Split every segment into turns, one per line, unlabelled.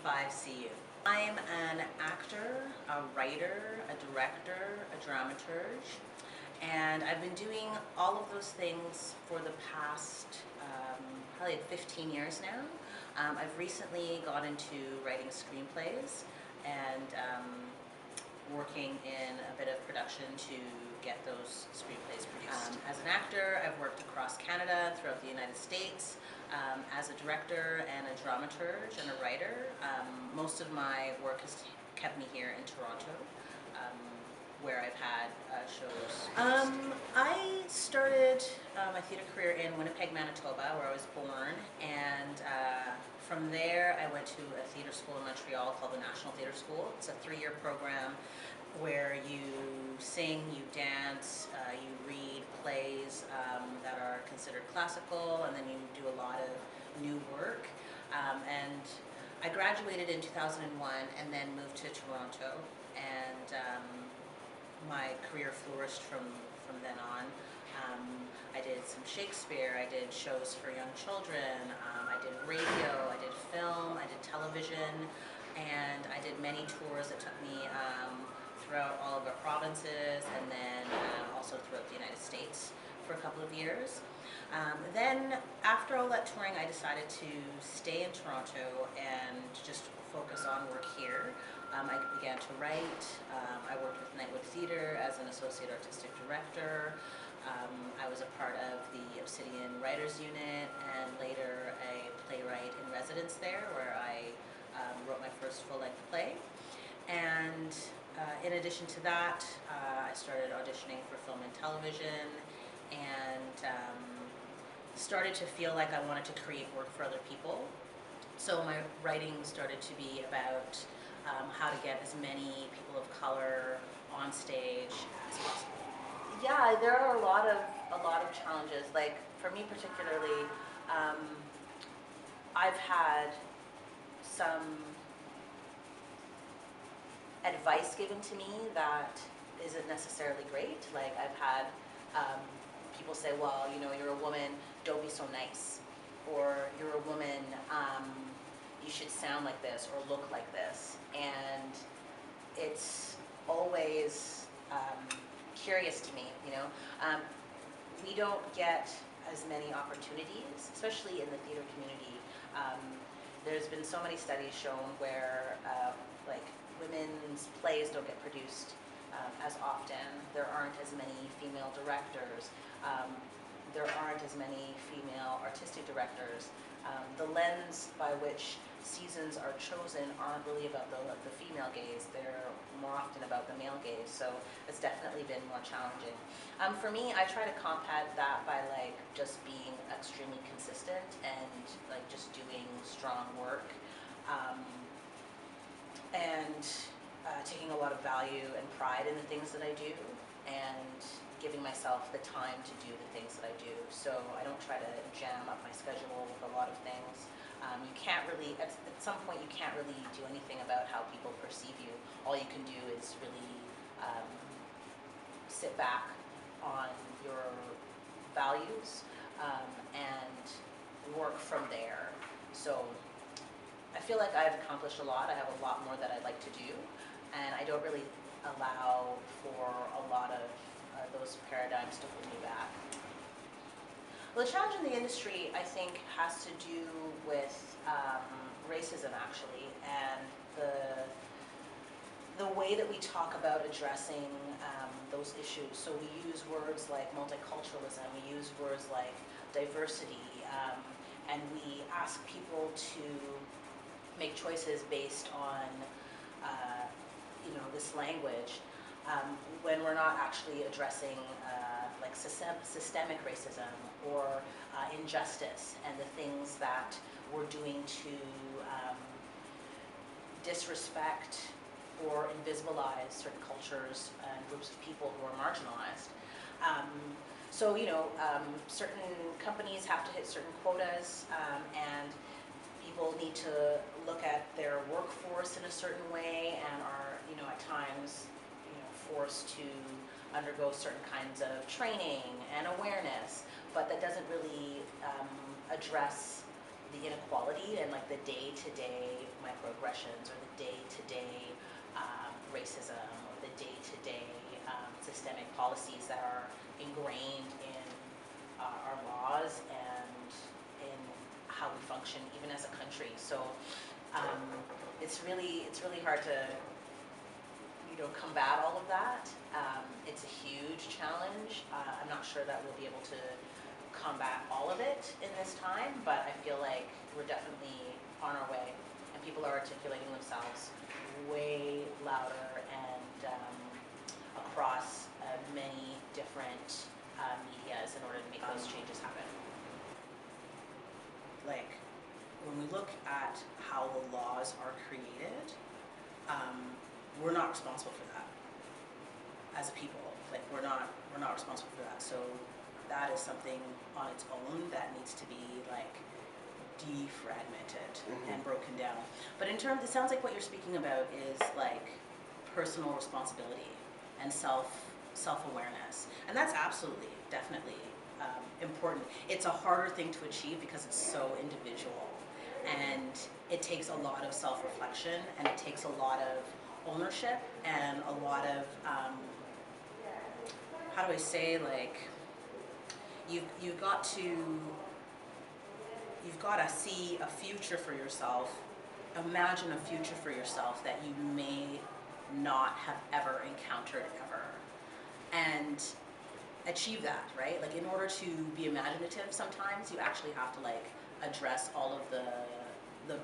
G5CU. I'm an actor, a writer, a director, a dramaturge, and I've been doing all of those things for the past probably 15 years now. I've recently got into writing screenplays and working in a bit of production to get those screenplays produced. As an actor, I've worked across Canada, throughout the United States, as a director and a dramaturge and a writer. Most of my work has kept me here in Toronto, where I've had shows. I started my theatre career in Winnipeg, Manitoba, where I was born, and from there I went to a theatre school in Montreal called the National Theatre School. It's a 3-year program where you sing, you dance, you read plays that are considered classical, and then you do a lot of new work. And I graduated in 2001 and then moved to Toronto, and my career flourished from then on. I did some Shakespeare, I did shows for young children, I did radio, I did film, I did television, and I did many tours that took me throughout all of our provinces, and then also throughout the United States for a couple of years. Then after all that touring, I decided to stay in Toronto and just focus on work here. I began to write. I worked with Nightwood Theatre as an associate artistic director. I was a part of the Obsidian Writers Unit, and later a playwright in residence there, where I wrote my first full-length play. And in addition to that, I started auditioning for film and television, and started to feel like I wanted to create work for other people. So my writing started to be about how to get as many people of color on stage as possible. Yeah, there are a lot of challenges. Like for me particularly, I've had some advice given to me that isn't necessarily great. Like I've had people say, well, you know, you're a woman, don't be so nice. Or you're a woman, you should sound like this or look like this. And it's always curious to me, you know. We don't get as many opportunities, especially in the theater community. There's been so many studies shown where like women's plays don't get produced as often. There aren't as many female directors. There aren't as many female artistic directors. The lens by which seasons are chosen aren't really about the female gaze. They're more often about the male gaze. So it's definitely been more challenging. For me, I try to combat that by like just being extremely consistent and like just doing strong work. And taking a lot of value and pride in the things that I do, and giving myself the time to do the things that I do. So I don't try to jam up my schedule with a lot of things. You can't really, at some point you can't really do anything about how people perceive you. All you can do is really sit back on your values and work from there. So I feel like I've accomplished a lot. I have a lot more that I'd like to do, and I don't really allow for a lot of those paradigms to hold me back. Well, the challenge in the industry, I think, has to do with racism, actually, and the way that we talk about addressing those issues. So we use words like multiculturalism, we use words like diversity, and we ask people to make choices based on you know, this language, when we're not actually addressing like systemic racism or injustice and the things that we're doing to disrespect or invisibilize certain cultures and groups of people who are marginalized. So, you know, certain companies have to hit certain quotas, and people need to look at their workforce in a certain way, and are, you know, at times, you know, forced to undergo certain kinds of training and awareness, but that doesn't really address the inequality and like the day-to-day microaggressions oppressions or the day-to-day racism or the day-to-day systemic policies that are ingrained in our laws and in how we function even as a country. So it's really hard to combat all of that. It's a huge challenge. I'm not sure that we'll be able to combat all of it in this time, but I feel like we're definitely on our way, and people are articulating themselves way louder and across many different medias in order to make those changes happen. Like, when we look at how the laws are created, we're not responsible for that as a people. Like, we're not responsible for that. So that is something on its own that needs to be like defragmented and broken down. But in terms, it sounds like what you're speaking about is like personal responsibility and self-awareness, and that's absolutely, definitely important. It's a harder thing to achieve because it's so individual, and it takes a lot of self-reflection, and it takes a lot of ownership and a lot of how do I say, like, you've got to see a future for yourself, imagine a future for yourself that you may not have ever encountered ever, and achieve that, right? Like, in order to be imaginative, sometimes you actually have to like address all of the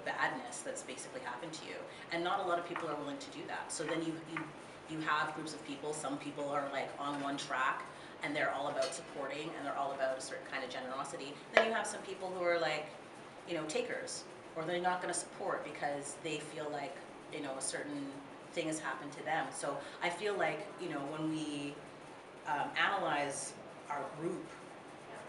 badness that's basically happened to you, and not a lot of people are willing to do that. So then you have groups of people. Some people are like on one track and they're all about supporting and they're all about a certain kind of generosity. Then you have some people who are like, takers, or they're not going to support because they feel like, a certain thing has happened to them. So I feel like, when we analyze our group,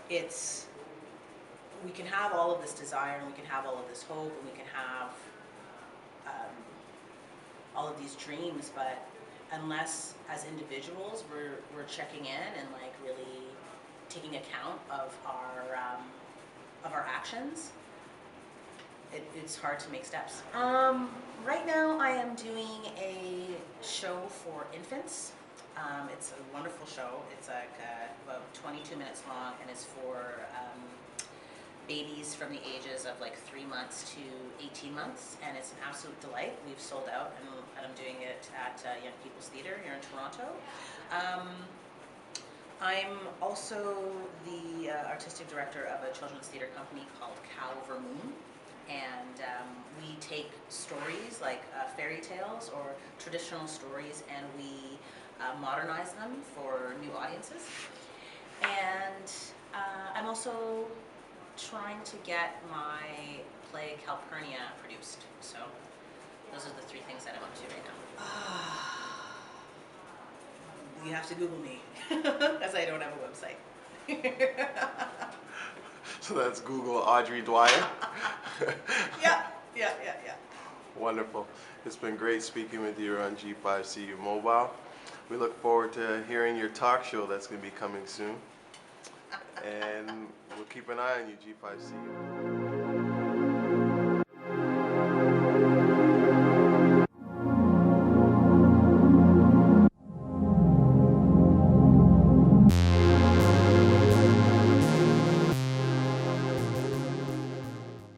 we can have all of this desire, and we can have all of this hope, and we can have all of these dreams, but unless as individuals we're checking in and like really taking account of our actions, it's hard to make steps. Right now I am doing a show for infants. It's a wonderful show. It's like about 22 minutes long, and it's for babies from the ages of like 3 months to 18 months, and it's an absolute delight. We've sold out, and I'm doing it at Young People's Theatre here in Toronto. I'm also the artistic director of a children's theatre company called Cow Vermoon, and we take stories like fairy tales or traditional stories, and we modernize them for new audiences. And I'm also trying to get my play Calpurnia produced. So those are the 3 things that I'm up to right now. You have to Google me, because I don't have a website.
So that's Google Audrey Dwyer?
Yeah.
Wonderful. It's been great speaking with you on G5CU Mobile. We look forward to hearing your talk show that's going to be coming soon. And we'll keep an eye on you, G5CU.